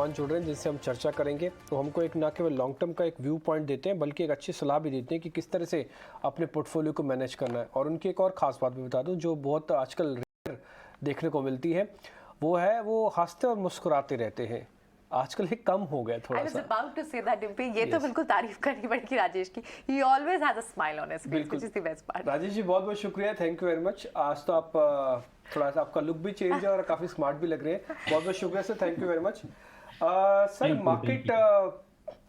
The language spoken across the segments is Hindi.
मेहमान जुड़ रहे हैं जिनसे हम चर्चा करेंगे। तो हमको एक ना केवल लॉन्ग टर्म का एक व्यू पॉइंट देते हैं बल्कि एक अच्छी सलाह भी देते हैं कि किस तरह से अपने पोर्टफोलियो को मैनेज करना है। और उनकी एक और ख़ास बात भी बता दूं जो बहुत आजकल रेयर देखने को मिलती है, वो हंसते और मुस्कुराते रहते हैं। आजकल ये कम हो गया थोड़ा सा। I was about to say that, Dimpy, ये तो बिल्कुल तारीफ करनी पड़ेगी राजेश की। He always has a smile on his face, which is the best part. Rajesh ji बहुत बहुत शुक्रिया, थैंक यू वेरी मच। आज तो आप थोड़ा सा आपका लुक भी चेंज है और काफ़ी स्मार्ट भी लग रहे हैं। बहुत बहुत शुक्रिया sir, thank you very much. Sir market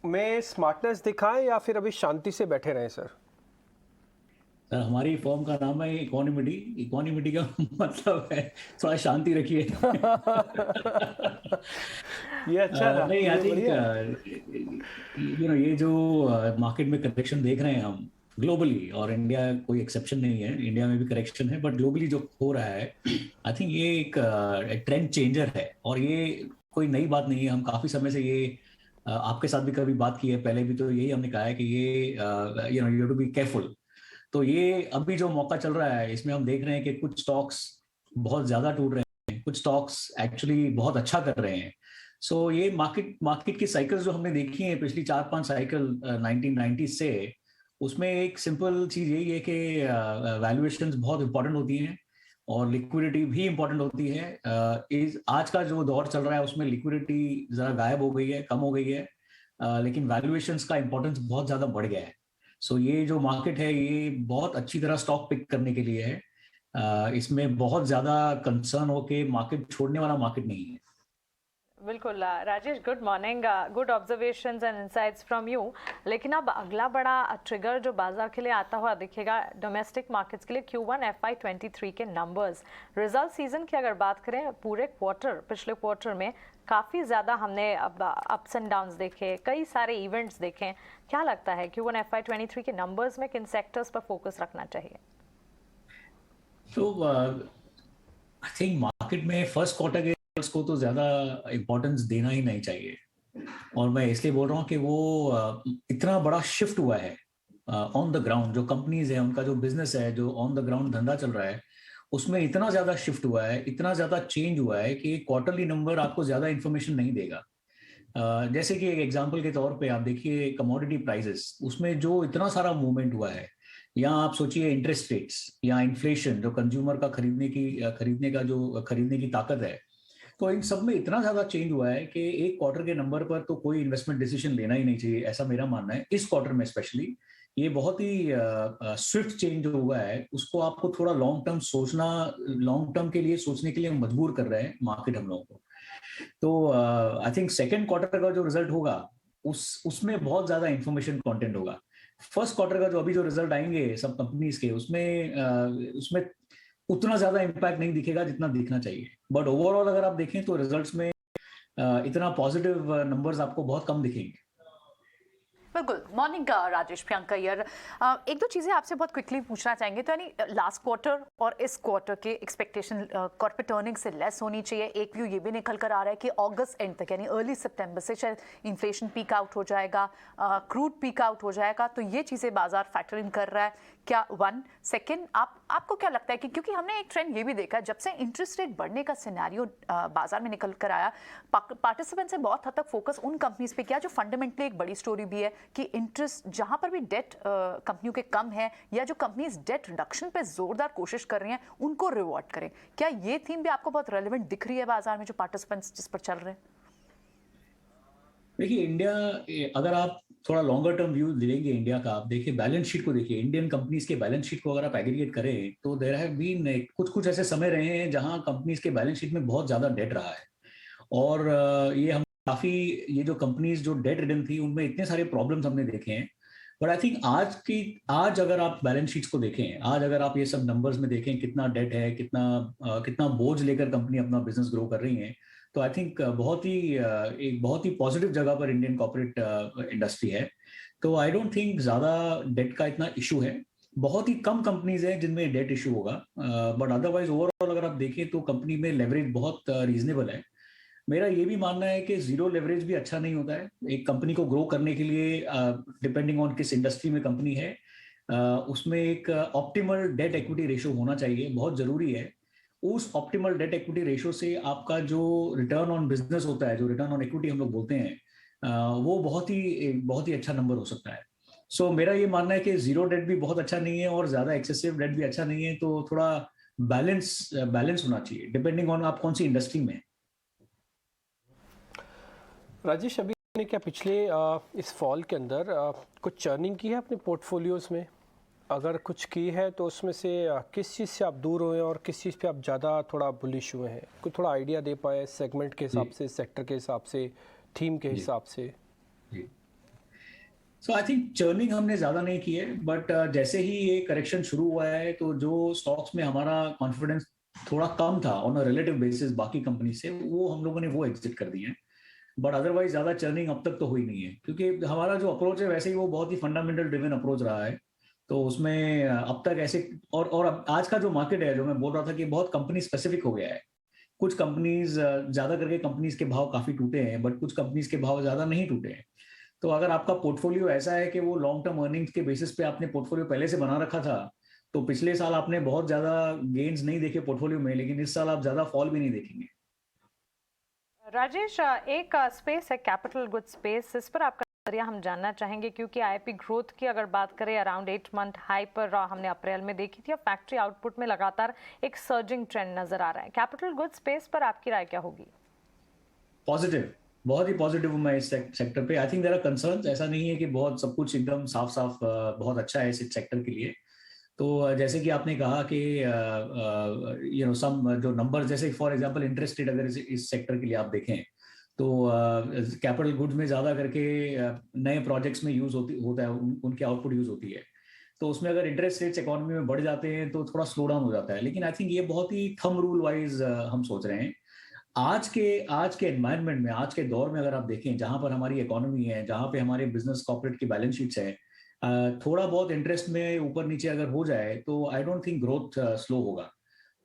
में स्मार्टनेस दिखाएं या फिर अभी शांति से बैठे रहें सर? सर हमारी फॉर्म का नाम है इकोनॉमिटी का मतलब है थोड़ा शांति रखिए। ये अच्छा था। नहीं, आई थिंक ये जो मार्केट में करेक्शन देख रहे हैं हम ग्लोबली, और इंडिया कोई एक्सेप्शन नहीं है, इंडिया में भी करेक्शन है, बट ग्लोबली जो हो रहा है आई थिंक ये एक ट्रेंड चेंजर है। और ये कोई नई बात नहीं है, हम काफी समय से ये आपके साथ भी कभी बात की है, पहले भी तो यही हमने कहा है कि ये you have to be careful. तो ये अभी जो मौका चल रहा है इसमें हम देख रहे हैं कि कुछ स्टॉक्स बहुत ज्यादा टूट रहे हैं, कुछ स्टॉक्स एक्चुअली बहुत अच्छा कर रहे हैं। सो ये मार्केट की साइकिल्स जो हमने देखी हैं पिछली 4-5 साइकिल 1990 से, उसमें एक सिंपल चीज यही है कि वैल्यूएशंस बहुत इंपॉर्टेंट होती हैं और लिक्विडिटी भी इंपॉर्टेंट होती है। आज का जो दौर चल रहा है उसमें लिक्विडिटी जरा गायब हो गई है, कम हो गई है, लेकिन वैल्यूएशंस का इंपॉर्टेंस बहुत ज्यादा बढ़ गया है। सो ये जो मार्केट है ये बहुत अच्छी तरह स्टॉक पिक करने के लिए है। इसमें बहुत ज्यादा कंसर्न हो के मार्केट छोड़ने वाला मार्केट नहीं है। बिल्कुल Rajesh, good morning, good observations and insights from you. लेकिन अब अगला बड़ा ट्रिगर जो बाजार के लिए आता हुआ दिखेगा डोमेस्टिक मार्केट्स के लिए Q1 FY23 के नंबर्स। रिजल्ट सीजन की अगर बात करें पूरे क्वार्टर, पिछले क्वार्टर में काफ़ी ज़्यादा हमने अब अप्स एंड डाउन्स देखे, कई सारे इवेंट्स देखे। क्या लगता है Q1 FY23 के नंबर्स में किन सेक्टर्स पर फोकस रखना चाहिए? तो आई थिंक मार्केट में फर्स्ट क्वार्टर के को तो ज्यादा इंपॉर्टेंस देना ही नहीं चाहिए। और मैं इसलिए बोल रहा हूँ कि वो इतना बड़ा शिफ्ट हुआ है ऑन द ग्राउंड, जो कंपनीज है उनका जो बिजनेस है, जो ऑन द ग्राउंड धंधा चल रहा है, उसमें इतना ज्यादा शिफ्ट हुआ है, इतना ज्यादा चेंज हुआ है कि क्वार्टरली नंबर आपको ज्यादा इंफॉर्मेशन नहीं देगा। जैसे कि एक एग्जांपल के तौर पे आप देखिए कमोडिटी प्राइसेस, उसमें जो इतना सारा मूवमेंट हुआ है, या आप सोचिए इंटरेस्ट रेट्स या इन्फ्लेशन, जो कंज्यूमर का खरीदने की ताकत है, तो इन सब में इतना ज्यादा चेंज हुआ है कि एक क्वार्टर के नंबर पर तो कोई इन्वेस्टमेंट डिसीजन लेना ही नहीं चाहिए, ऐसा मेरा मानना है। इस क्वार्टर में स्पेशली ये बहुत ही स्विफ्ट चेंज जो हुआ है, उसको आपको थोड़ा लॉन्ग टर्म के लिए सोचने के लिए मजबूर कर रहे हैं मार्केट हम लोगों को। तो आई थिंक सेकेंड क्वार्टर का जो रिजल्ट होगा उसमें बहुत ज्यादा इंफॉर्मेशन कंटेंट होगा। फर्स्ट क्वार्टर का जो अभी जो रिजल्ट आएंगे सब कंपनीज के, उसमें उतना ज्यादा इम्पैक्ट नहीं दिखेगा जितना दिखना चाहिए। बट ओवरऑल अगर आप देखें तो रिजल्ट्स में इतना पॉजिटिव नंबर्स आपको बहुत कम दिखेंगे। बिल्कुल। मॉर्निंग राजेश, प्रियंका यार, एक दो चीज़ें आपसे बहुत क्विकली पूछना चाहेंगे। तो यानी लास्ट क्वार्टर और इस क्वार्टर के एक्सपेक्टेशन कॉर्पोरेट अर्निंग से लेस होनी चाहिए। एक व्यू ये भी निकल कर आ रहा है कि अगस्त एंड तक यानी अर्ली सितंबर से शायद इन्फ्लेशन पीक आउट हो जाएगा, क्रूड पीक आउट हो जाएगा। तो ये चीज़ें बाजार फैक्टर इन कर रहा है क्या? वन सेकेंड, आपको क्या लगता है कि क्योंकि हमने एक ट्रेंड ये भी देखा जब से इंटरेस्ट रेट बढ़ने का सिनेरियो बाजार में निकल कर आया, पार्टिसिपेंट्स ने बहुत हद तक फोकस उन कंपनीज पे किया जो फंडामेंटली एक बड़ी स्टोरी भी है कि इंटरेस्ट जहां पर भी डेट कंपनियों के कम है या जो कंपनीज डेट रिडक्शन पे जोरदार कोशिश कर रही हैं उनको रिवॉर्ड करें। क्या ये थीम भी आपको बहुत रेलेवेंट दिख रही है बाजार में, जो पार्टिसिपेंट्स जिस पर चल रहे हैं? देखिए इंडिया, अगर आप थोड़ा लॉन्गर टर्म व्यू लेंगे इंडिया का, आप देखिए बैलेंस शीट को, देखिए इंडियन कंपनीज के बैलेंस शीट को अगर आप एग्रीगेट करें तो देयर हैव बीन कुछ ऐसे समय रहे हैं जहां कंपनीज के बैलेंस शीट में बहुत ज्यादा डेट रहा है। और ये हम काफी, ये जो कंपनीज जो डेट रिडन थी उनमें इतने सारे प्रॉब्लम्स हमने देखे हैं। बट आई थिंक आज अगर आप बैलेंस शीट्स को देखें, आज अगर आप ये सब नंबर्स में देखें कितना डेट है, कितना बोझ लेकर कंपनी अपना बिजनेस ग्रो कर रही है, तो आई थिंक एक बहुत ही पॉजिटिव जगह पर इंडियन कॉर्पोरेट इंडस्ट्री है। तो आई डोंट थिंक ज्यादा डेट का इतना इशू है। बहुत ही कम कंपनीज हैं जिनमें डेट इशू होगा, बट अदरवाइज ओवरऑल अगर आप देखें तो कंपनी में लेवरेज बहुत रीजनेबल है। मेरा ये भी मानना है कि जीरो लेवरेज भी अच्छा नहीं होता है एक कंपनी को ग्रो करने के लिए। डिपेंडिंग ऑन किस इंडस्ट्री में कंपनी है, उसमें एक ऑप्टिमल डेट इक्विटी रेशियो होना चाहिए, बहुत जरूरी है। उस ऑप्टिमल डेट इक्विटी रेशियो से आपका जो रिटर्न ऑन बिजनेस होता है, जो रिटर्न ऑन इक्विटी हम लोग बोलते हैं, वो बहुत ही अच्छा नंबर हो सकता है। सो मेरा ये मानना है कि जीरो डेट भी बहुत अच्छा नहीं है और ज्यादा एक्सेसिव डेट भी अच्छा नहीं है, तो थोड़ा बैलेंस होना चाहिए डिपेंडिंग ऑन आप कौन सी इंडस्ट्री में। राजेश, अभी ने क्या पिछले इस फॉल के अंदर कुछ चर्निंग की है अपने पोर्टफोलियोज में? अगर कुछ की है तो उसमें से किस चीज़ से आप दूर हुए हैं और किस चीज़ पे आप ज़्यादा थोड़ा बुलिश हुए हैं? कोई थोड़ा आइडिया दे पाए सेगमेंट के हिसाब से, सेक्टर के हिसाब से, थीम के हिसाब से? सो आई थिंक चर्निंग हमने ज्यादा नहीं की है, बट जैसे ही ये करेक्शन शुरू हुआ है तो जो स्टॉक्स में हमारा कॉन्फिडेंस थोड़ा कम था ऑन अ रिलेटिव बेसिस बाकी कंपनी से, वो हम लोगों ने वो एग्जिट कर दिए हैं। बट अदरवाइज ज्यादा चर्निंग अब तक तो हुई नहीं है, क्योंकि हमारा जो अप्रोच है वैसे ही वो बहुत ही फंडामेंटल ड्रिवन अप्रोच रहा है। तो उसमें अब तक ऐसे और अब आज का जो मार्केट है, जो मैं बोल रहा था कि बहुत कंपनी स्पेसिफिक हो गया है। कुछ कंपनीज ज्यादा करके कंपनीज के भाव काफी टूटे हैं, बट कुछ कंपनीज के भाव ज्यादा नहीं टूटे हैं। तो अगर आपका पोर्टफोलियो ऐसा है कि वो लॉन्ग टर्म अर्निंग्स के बेसिस पे आपने पोर्टफोलियो पहले से बना रखा था, तो पिछले साल आपने बहुत ज्यादा गेन्स नहीं देखे पोर्टफोलियो में, लेकिन इस साल आप ज्यादा फॉल भी नहीं देखेंगे। राजेश, एक स्पेस है कैपिटल गुड स्पेस, इस पर आपका नजरिया हम जानना चाहेंगे, क्योंकि आईपी ग्रोथ की अगर बात करें अराउंड 8 मंथ हाई पर हमने अप्रैल में देखी थी, और फैक्ट्री आउटपुट में लगातार एक सर्जिंग ट्रेंड नजर आ रहा है। कैपिटल गुड स्पेस पर आपकी राय क्या होगी? पॉजिटिव, बहुत ही पॉजिटिव हूँ मैं इस सेक्टर पे। I think there are concerns, ऐसा नहीं है कि बहुत सब कुछ एकदम साफ साफ बहुत अच्छा है इस सेक्टर के लिए। तो जैसे कि आपने कहा कि सम जो नंबर, जैसे फॉर एग्जांपल इंटरेस्ट रेट अगर इस सेक्टर के लिए आप देखें, तो कैपिटल गुड्स में ज्यादा करके नए प्रोजेक्ट्स में यूज होता है, उनकी आउटपुट यूज होती है। तो उसमें अगर इंटरेस्ट रेट्स इकोनॉमी में बढ़ जाते हैं तो थोड़ा स्लो डाउन हो जाता है। लेकिन आई थिंक ये बहुत ही थंब रूल वाइज हम सोच रहे हैं। आज के एनवायरनमेंट में, आज के दौर में अगर आप देखें, जहां पर हमारी इकोनॉमी है, जहां पे हमारे बिजनेस कॉर्पोरेट की बैलेंस शीट्स है, थोड़ा बहुत इंटरेस्ट में ऊपर नीचे अगर हो जाए तो I don't think growth slow होगा।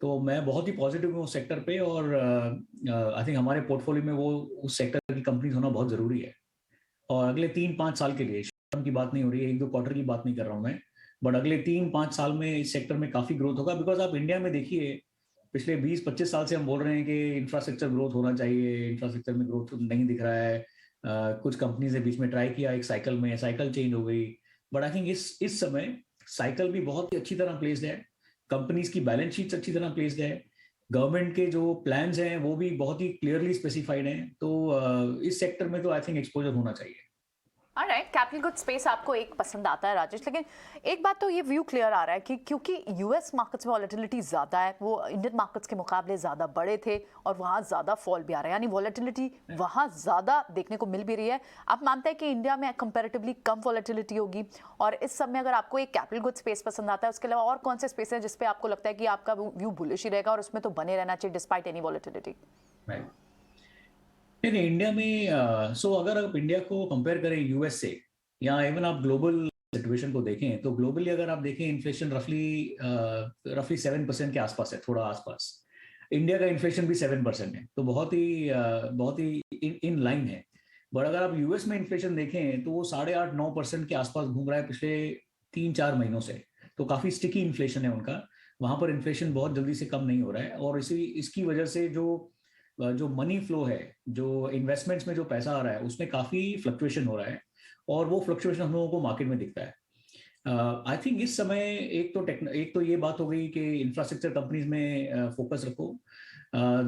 तो मैं बहुत ही पॉजिटिव हूँ उस सेक्टर पे, और आई थिंक हमारे पोर्टफोलियो में वो उस सेक्टर की कंपनीज होना बहुत जरूरी है। और अगले 3-5 साल के लिए, शॉर्ट टर्म की बात नहीं हो रही है, 1-2 क्वार्टर की बात नहीं कर रहा हूँ मैं, बट अगले 3-5 साल में इस सेक्टर में काफी ग्रोथ होगा। बिकॉज आप इंडिया में देखिए, पिछले 20-25 साल से हम बोल रहे हैं कि इंफ्रास्ट्रक्चर ग्रोथ होना चाहिए, इंफ्रास्ट्रक्चर में ग्रोथ नहीं दिख रहा है। कुछ कंपनीज ने बीच में ट्राई किया एक साइकिल में, साइकिल चेंज हो गई। बट आई थिंक इस समय साइकिल भी बहुत ही अच्छी तरह प्लेस्ड है, कंपनीज की बैलेंस शीट्स अच्छी तरह प्लेस्ड है, गवर्नमेंट के जो प्लान्स हैं वो भी बहुत ही क्लियरली स्पेसिफाइड हैं। तो इस सेक्टर में तो आई थिंक एक्सपोजर होना चाहिए। ऑलराइट, कैपिटल गुड स्पेस आपको एक पसंद आता है राजेश, लेकिन एक बात तो ये व्यू क्लियर आ रहा है कि क्योंकि यूएस मार्केट्स में वॉलेटिलिटी ज़्यादा है, वो इंडियन मार्केट्स के मुकाबले ज़्यादा बड़े थे और वहाँ ज़्यादा फॉल भी आ रहा है, यानी वॉलेटिलिटी वहाँ ज़्यादा देखने को मिल भी रही है। आप मानते हैं कि इंडिया में कंपैरेटिवली कम वॉलेटिलिटी होगी? और इस समय अगर आपको एक कैपिटल गुड स्पेस पसंद आता है, उसके अलावा और कौन से स्पेस है जिसपे आपको लगता है कि आपका व्यू बुलिश ही रहेगा और उसमें तो बने रहना चाहिए डिस्पाइट एनी वॉलेटिलिटी? नहीं, इंडिया में सो अगर आप इंडिया को कंपेयर करें यूएस से, या इवन आप ग्लोबल सिचुएशन को देखें, तो ग्लोबली अगर आप देखें इन्फ्लेशन रफली 7% के आसपास है, थोड़ा आसपास। इंडिया का इन्फ्लेशन भी 7% है, तो बहुत ही इन लाइन है। बट अगर आप यूएस में इन्फ्लेशन देखें तो वो 8.5-9% के आसपास घूम रहा है पिछले 3-4 महीनों से। तो काफी स्टिकी इन्फ्लेशन है उनका, वहां पर इन्फ्लेशन बहुत जल्दी से कम नहीं हो रहा है। और इसकी वजह से जो मनी फ्लो है, जो इन्वेस्टमेंट्स में जो पैसा आ रहा है, उसमें काफी फ्लक्चुएशन हो रहा है, और वो फ्लक्चुएशन हम लोगों को मार्केट में दिखता है। आई थिंक इस समय एक तो ये बात हो गई कि इंफ्रास्ट्रक्चर कंपनीज में फोकस रखो।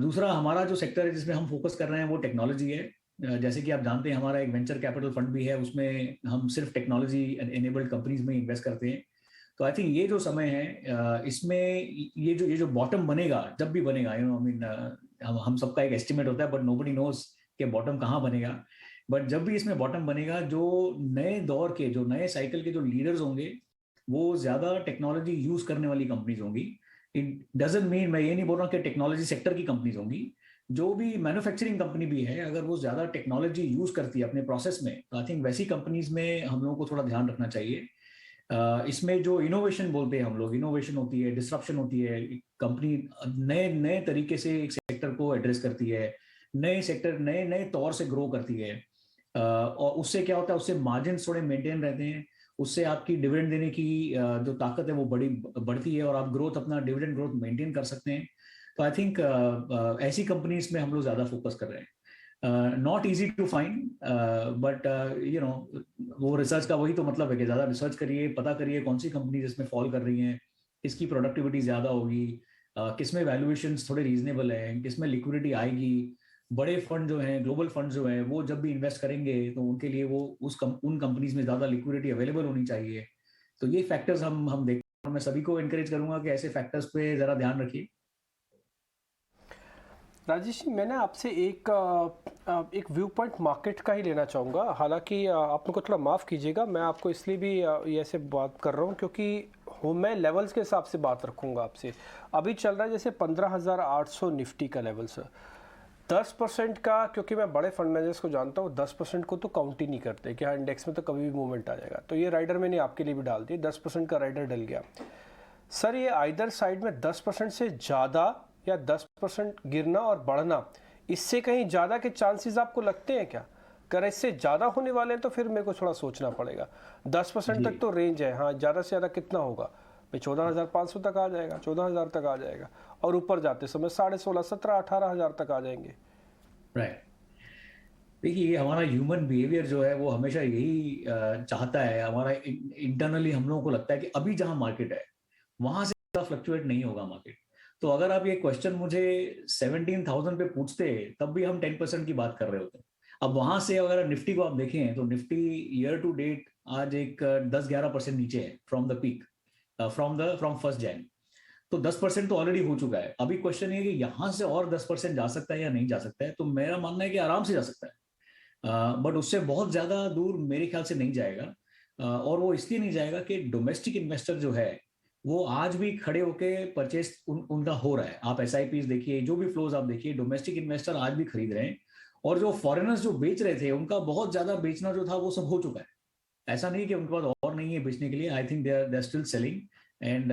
दूसरा, हमारा जो सेक्टर है जिसमें हम फोकस कर रहे हैं वो टेक्नोलॉजी है। जैसे कि आप जानते हैं, हमारा एक वेंचर कैपिटल फंड भी है, उसमें हम सिर्फ टेक्नोलॉजी एनेबल्ड कंपनीज में इन्वेस्ट करते हैं। तो आई थिंक ये जो समय है, इसमें ये जो बॉटम बनेगा, जब भी बनेगा, हम सबका एक एस्टिमेट होता है, बट नोबडी नोज कि बॉटम कहाँ बनेगा। बट जब भी इसमें बॉटम बनेगा, जो नए दौर के, जो नए साइकिल के जो लीडर्स होंगे, वो ज्यादा टेक्नोलॉजी यूज करने वाली कंपनीज होंगी। इट डजंट मीन, मैं ये नहीं बोल रहा कि टेक्नोलॉजी सेक्टर की कंपनीज होंगी, जो भी मैन्युफैक्चरिंग कंपनी भी है, अगर वो ज्यादा टेक्नोलॉजी यूज करती है अपने प्रोसेस में, तो आई थिंक वैसी कंपनीज में हम लोगों को थोड़ा ध्यान रखना चाहिए। इसमें जो इनोवेशन बोलते हैं हम लोग, इनोवेशन होती है, डिस्ट्रप्शन होती है, कंपनी नए नए तरीके से एक सेक्टर को एड्रेस करती है, नए नए तौर से ग्रो करती है। और उससे क्या होता है, उससे मार्जिन थोड़े मेंटेन रहते हैं, उससे आपकी डिविडेंड देने की जो ताकत है वो बढ़ती है, और आप ग्रोथ, अपना डिविडेंड ग्रोथ मेंटेन कर सकते हैं। तो आई थिंक ऐसी कंपनीज में हम लोग ज्यादा फोकस कर रहे हैं. Not easy to find, but you know वो रिसर्च का वही तो मतलब है कि ज्यादा रिसर्च करिए, पता करिए कौन सी कंपनीज इसमें फॉल कर रही हैं, किसकी प्रोडक्टिविटी ज्यादा होगी, किसमें वैल्यूएशंस थोड़े रीजनेबल हैं, किसमें लिक्विडिटी आएगी. बड़े फंड जो हैं, ग्लोबल फंड जो हैं, वो जब भी इन्वेस्ट करेंगे तो उनके लिए वो उन कंपनीज में ज्यादा लिक्विडिटी अवेलेबल होनी चाहिए. तो ये फैक्टर्स हम देखते हैं. मैं सभी को एनकरेज करूंगा कि ऐसे फैक्टर्स पे जरा ध्यान रखिए. राजेश जी, मैंने आपसे एक व्यू पॉइंट मार्केट का ही लेना चाहूँगा. हालांकि आप मेरे को थोड़ा माफ़ कीजिएगा, मैं आपको इसलिए भी ये ऐसे बात कर रहा हूँ क्योंकि मैं लेवल्स के हिसाब से बात रखूँगा आपसे. अभी चल रहा है जैसे 15,800 निफ्टी का लेवल्स. 10% का, क्योंकि मैं बड़े फंड मैनेजर्स को जानता हूँ, 10% को तो काउंट ही नहीं करते कि हाँ इंडेक्स में तो कभी भी मूवमेंट आ जाएगा. तो ये राइडर मैंने आपके लिए भी डाल दिया, 10% का राइडर डल गया. सर ये आइदर साइड में 10% से ज़्यादा या 10% गिरना और बढ़ना, इससे कहीं ज़्यादा के चांसेस आपको लगते हैं क्या? अगर इससे ज़्यादा होने वाले हैं तो फिर मेरे को थोड़ा सोचना पड़ेगा. 10% तक तो रेंज है, हाँ ज़्यादा से ज़्यादा कितना होगा भाई? 14,500 तक आ जाएगा, 14,000 तक आ जाएगा, और ऊपर जाते समय 16,500, 17,000, 18,000 तक आ जाएंगे. राइट. देखिए, ये हमारा ह्यूमन बिहेवियर जो है वो हमेशा यही चाहता है. हमारा इंटरनली हम लोगों को लगता है कि अभी जहां मार्केट है वहां से फ्लक्चुएट नहीं होगा मार्केट. तो अगर आप ये क्वेश्चन मुझे 17,000 पे पूछते तब भी हम 10% की बात कर रहे होते. अब वहां से अगर निफ्टी को आप देखें तो निफ्टी ईयर टू डेट आज एक 10-11% नीचे है from the peak, from 1 Jan. तो 10% तो ऑलरेडी हो चुका है. अभी क्वेश्चन ये है कि यहाँ से और 10% जा सकता है या नहीं जा सकता है. तो मेरा मानना है कि आराम से जा सकता है, बट उससे बहुत ज्यादा दूर मेरे ख्याल से नहीं जाएगा. और वो इसलिए नहीं जाएगा कि डोमेस्टिक इन्वेस्टर जो है वो आज भी खड़े होके परचेस उनका हो रहा है. आप SIPs देखिए, जो भी फ्लोज आप देखिए, डोमेस्टिक इन्वेस्टर आज भी खरीद रहे हैं. और जो फॉरेनर्स जो बेच रहे थे उनका बहुत ज्यादा बेचना जो था वो सब हो चुका है. ऐसा नहीं कि उनके पास और नहीं है बेचने के लिए. I think they are still selling, and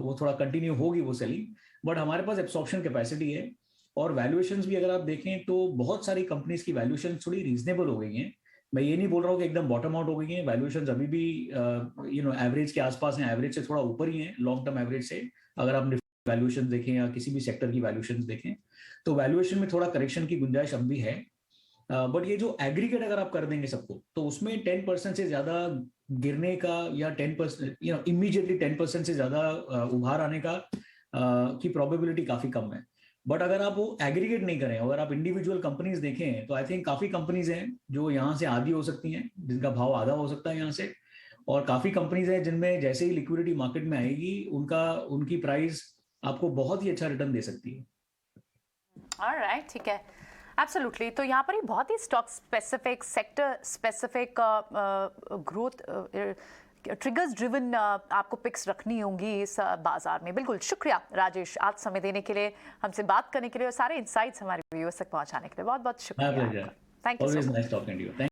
वो थोड़ा कंटिन्यू होगी वो सेलिंग. बट हमारे पास एब्सॉर्प्शन कैपेसिटी है. और वैल्यूएशंस भी अगर आप देखें तो बहुत सारी कंपनीज की वैल्यूएशन थोड़ी रीजनेबल हो गई हैं. मैं ये नहीं बोल रहा हूँ कि एकदम बॉटम आउट हो गई हैं. वैल्यूएशंस अभी भी एवरेज के आसपास हैं, एवरेज से थोड़ा ऊपर ही हैं, लॉन्ग टर्म एवरेज से. अगर आप वैल्यूएशन देखें या किसी भी सेक्टर की वैल्यूएशन देखें तो वैल्यूएशन में थोड़ा करेक्शन की गुंजाइश अब भी है. बट ये जो एग्रीगेट अगर आप कर देंगे सबको तो उसमें 10% से ज्यादा गिरने का या 10% इमीडिएटली 10% से ज्यादा उभार आने का की प्रोबेबिलिटी काफी कम है. बट अगर आप वो एग्रीगेट नहीं करें, अगर आप इंडिविजुअल कंपनीज देखें तो आई थिंक काफी कंपनीज हैं जो यहाँ से आधी हो सकती हैं, जिनका भाव आधा हो सकता है यहाँ से. और काफी कंपनीज हैं जिनमें जैसे ही लिक्विडिटी मार्केट में आएगी उनकी प्राइस आपको बहुत ही अच्छा रिटर्न दे सकती है. ऑलराइट, ठीक है, एब्सोल्युटली. तो यहाँ पर ही बहुत ही stock specific, sector specific growth triggers driven आपको पिक्स रखनी होंगी इस बाजार में. बिल्कुल, शुक्रिया राजेश आज समय देने के लिए, हमसे बात करने के लिए और सारे इंसाइट्स हमारे व्यूअर्स तक पहुंचाने के लिए. बहुत बहुत शुक्रिया. Thank you so much.